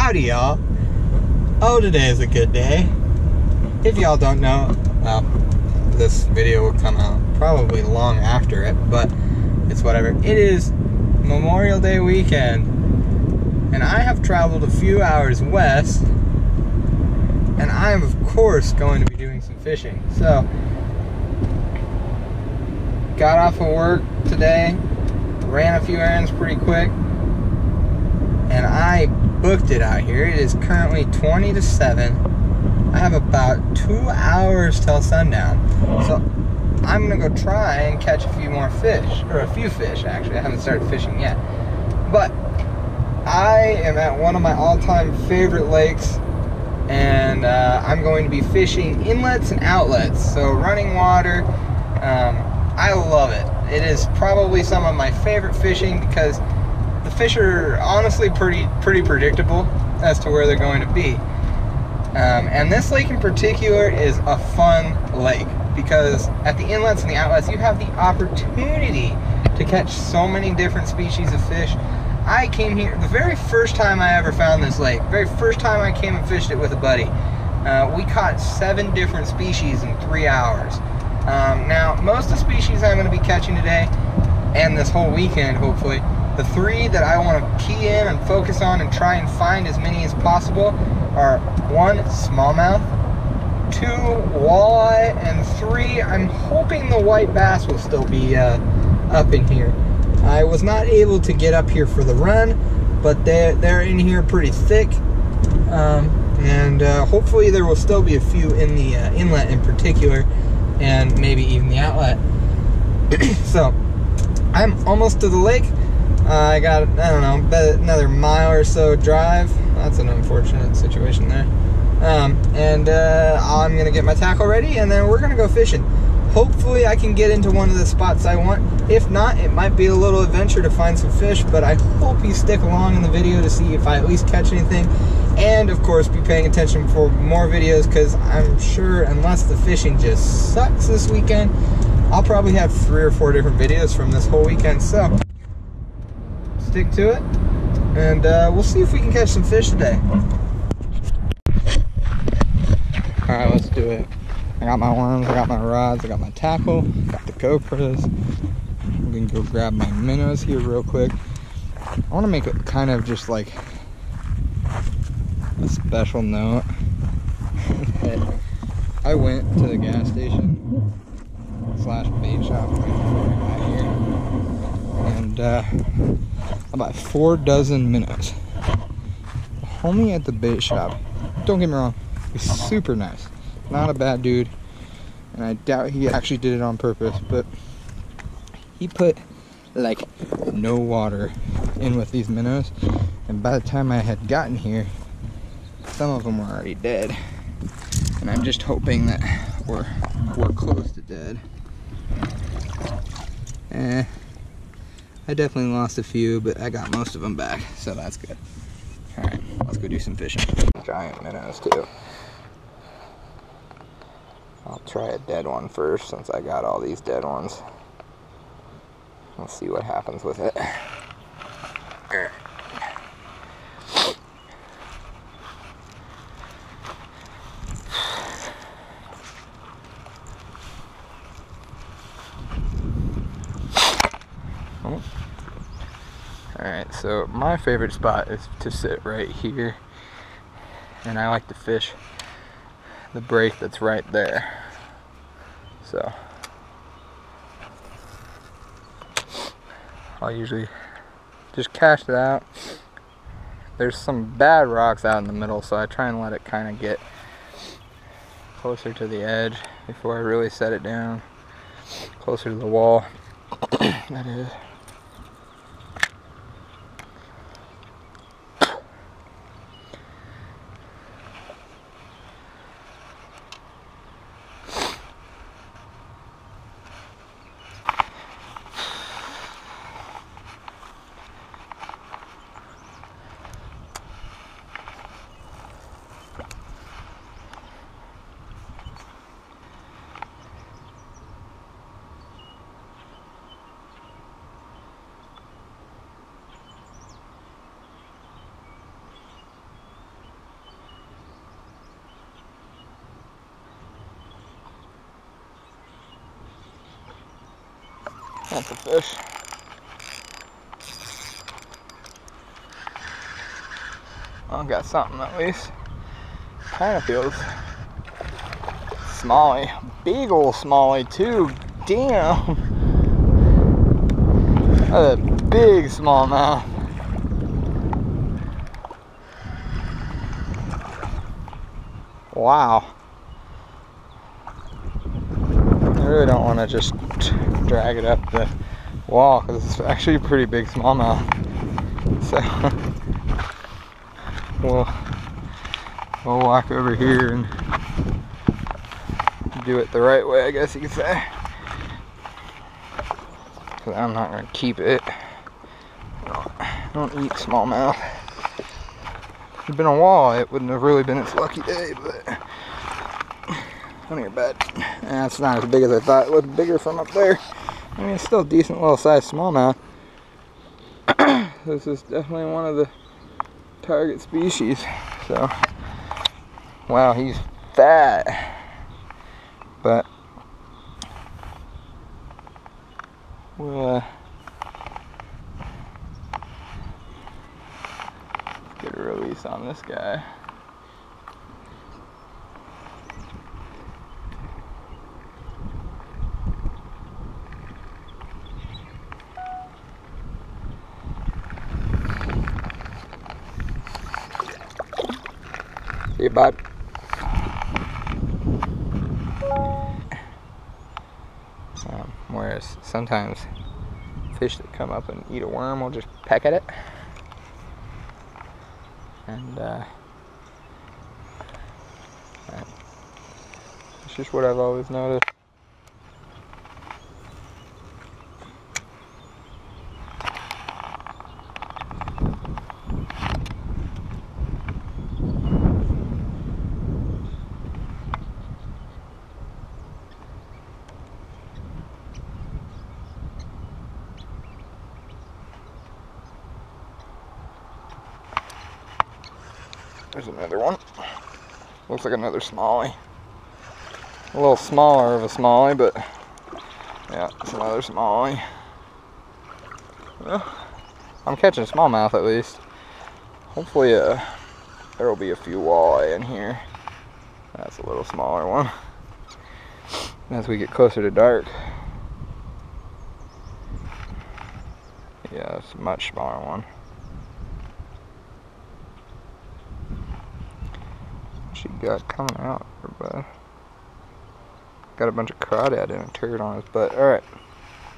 Howdy, y'all. Oh, today is a good day. If y'all don't know, well, this video will come out probably long after it, but it's whatever. It is Memorial Day weekend, and I have traveled a few hours west, and I am, of course, going to be doing some fishing. So, got off of work today, ran a few errands pretty quick, and I booked it out here. It is currently 20 to 7. I have about 2 hours till sundown. So I'm gonna go try and catch a few more fish, or a few fish actually. I haven't started fishing yet. But I am at one of my all-time favorite lakes, and I'm going to be fishing inlets and outlets. So running water, I love it. It is probably some of my favorite fishing because the fish are honestly pretty predictable as to where they're going to be. And this lake in particular is a fun lake because at the inlets and the outlets you have the opportunity to catch so many different species of fish. I came here, the very first time I ever found this lake, very first time I came and fished it with a buddy, we caught 7 different species in 3 hours. Now, most of the species I'm going to be catching today, and this whole weekend hopefully, the 3 that I want to key in and focus on and try and find as many as possible are 1, smallmouth, 2, walleye, and 3, I'm hoping the white bass will still be up in here. I was not able to get up here for the run, but they're in here pretty thick, and hopefully there will still be a few in the inlet in particular, and maybe even the outlet. So I'm almost to the lake. I got, I don't know, another mile or so drive. That's an unfortunate situation there. And I'm gonna get my tackle ready, and then we're gonna go fishing. Hopefully I can get into one of the spots I want. If not, it might be a little adventure to find some fish, but I hope you stick along in the video to see if I at least catch anything. And of course, be paying attention for more videos, because I'm sure unless the fishing just sucks this weekend, I'll probably have 3 or 4 different videos from this whole weekend. So stick to it, and we'll see if we can catch some fish today. Alright, let's do it. I got my worms, I got my rods, I got my tackle, got the GoPros. I'm gonna go grab my minnows here real quick. I want to make it kind of just like a special note that I went to the gas station / bait shop right before I got here, and I bought 4 dozen minnows. The homie at the bait shop, don't get me wrong, he's super nice, not a bad dude, and I doubt he actually did it on purpose, but he put like no water in with these minnows, and by the time I had gotten here, some of them were already dead, and I'm just hoping that we're close to dead. I definitely lost a few, but I got most of them back, so that's good. Alright, let's go do some fishing. Giant minnows too. I'll try a dead one first since I got all these dead ones. Let's see what happens with it. Oh. Alright, so my favorite spot is to sit right here, and I like to fish the break that's right there. So I'll usually just cast it out. There's some bad rocks out in the middle, so I try and let it kind of get closer to the edge before I really set it down, closer to the wall. That is. That's a fish. Well, got something at least. Kind of feels smallie. Big ol' smallie too. Damn. That's a big smallmouth. Wow. I really don't want to just drag it up the wall because it's actually a pretty big smallmouth. So we'll walk over here and do it the right way, I guess you could say. Because I'm not going to keep it. I don't eat smallmouth. If it had been a walleye, it wouldn't have really been its lucky day, but on your bed. And it's not as big as I thought. It looked bigger from up there. I mean, it's still a decent little sized smallmouth. This is definitely one of the target species. So, wow, he's fat. But we'll get a release on this guy. See you, bud. Whereas sometimes fish that come up and eat a worm will just peck at it. And it's just what I've always noticed. There's another one. Looks like another smallie. A little smaller of a smallie, but yeah, it's another smallie. Well, I'm catching smallmouth at least. Hopefully there will be a few walleye in here. That's a little smaller one. As we get closer to dark. Yeah, it's a much smaller one. She got coming out there, bud. Got a bunch of crawdad and a turd on his butt. Alright,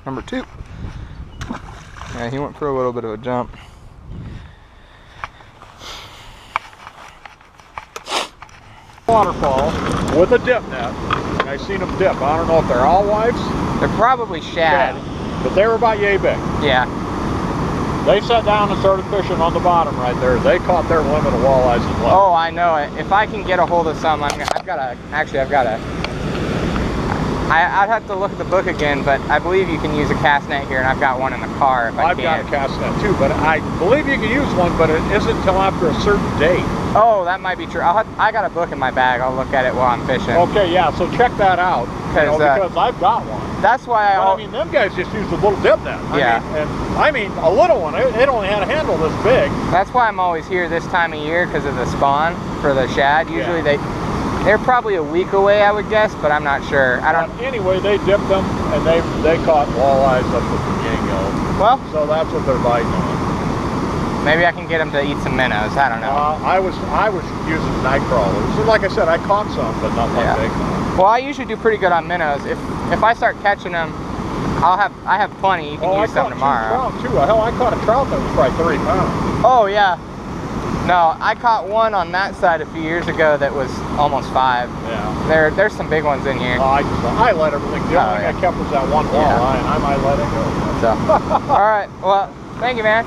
number 2. Yeah, he went for a little bit of a jump. Waterfall with a dip net. And I seen them dip. I don't know if they're all wives. They're probably shad. Yeah. But they were about yay big. Yeah. They sat down and started fishing on the bottom right there. They caught their limit of walleyes as well. Oh, I know it. If I can get a hold of some, I'd have to look at the book again, but I believe you can use a cast net here, and I've got one in the car if I can. I've got a cast net too, but I believe you can use one, but it isn't until after a certain date. Oh, that might be true. I got a book in my bag. I'll look at it while I'm fishing. Okay, yeah, so check that out. Because I've got one. That's why I mean, them guys just used a little dip net. I mean, a little one. It only had a handle this big. That's why I'm always here this time of year, because of the spawn for the shad. Usually they're probably a week away, I would guess, but I'm not sure. Anyway, they dipped them and they caught walleyes up with the Yango. Well, so that's what they're biting on. Maybe I can get them to eat some minnows. I don't know. I was using night crawlers. So like I said, I caught some, but not like they caught. Well, I usually do pretty good on minnows. If I start catching them, I have plenty. You can use some tomorrow. Trout too. Hell, I caught a trout that was probably 3 pounds. Oh yeah. No, I caught one on that side a few years ago that was almost 5. Yeah. There's some big ones in here. I let everything go. The only thing I kept was that one walleye, and I might let it go. So, all right. Well, thank you, man.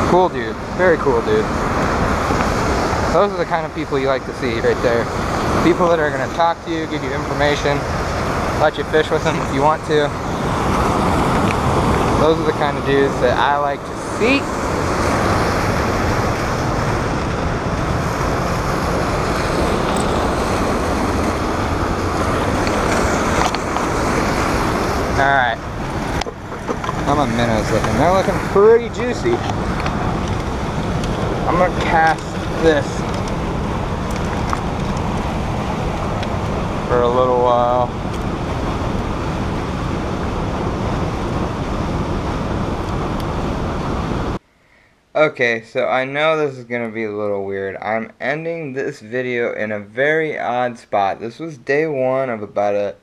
Cool dude. Very cool dude. Those are the kind of people you like to see right there. People that are going to talk to you, give you information, let you fish with them if you want to. Those are the kind of dudes that I like to see. Alright. How my minnows looking? They're looking pretty juicy. I'm gonna cast this for a little while. Okay, so I know this is going to be a little weird. I'm ending this video in a very odd spot. This was day one of about it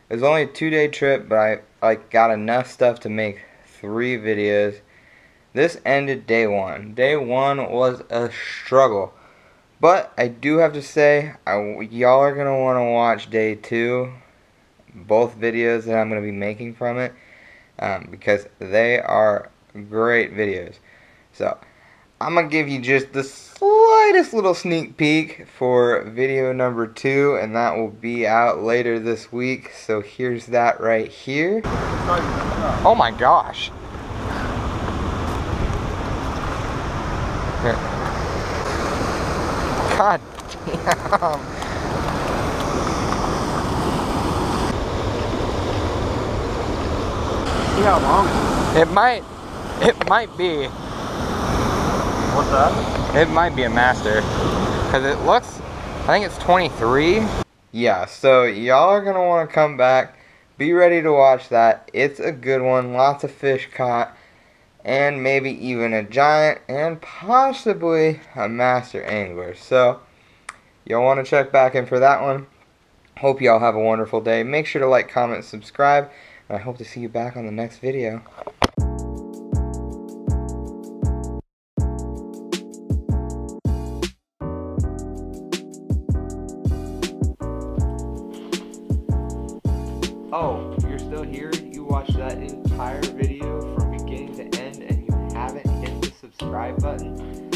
was only a 2-day trip, but I got enough stuff to make 3 videos. This ended day one. Day one was a struggle. But I do have to say, y'all are going to want to watch day 2, both videos that I'm going to be making from it, because they are great videos. So, I'm going to give you just the slightest little sneak peek for video number 2, and that will be out later this week. So here's that right here. Oh my gosh. Here. God damn. See how long? It might be. What's that? It might be a master, because it looks, I think it's 23. Yeah, so y'all are going to want to come back. Be ready to watch that. It's a good one. Lots of fish caught, and maybe even a giant, and possibly a master angler. So, y'all want to check back in for that one. Hope y'all have a wonderful day. Make sure to like, comment, subscribe, and I hope to see you back on the next video. Oh, you're still here? You watched that entire video from beginning to end and you haven't hit the subscribe button?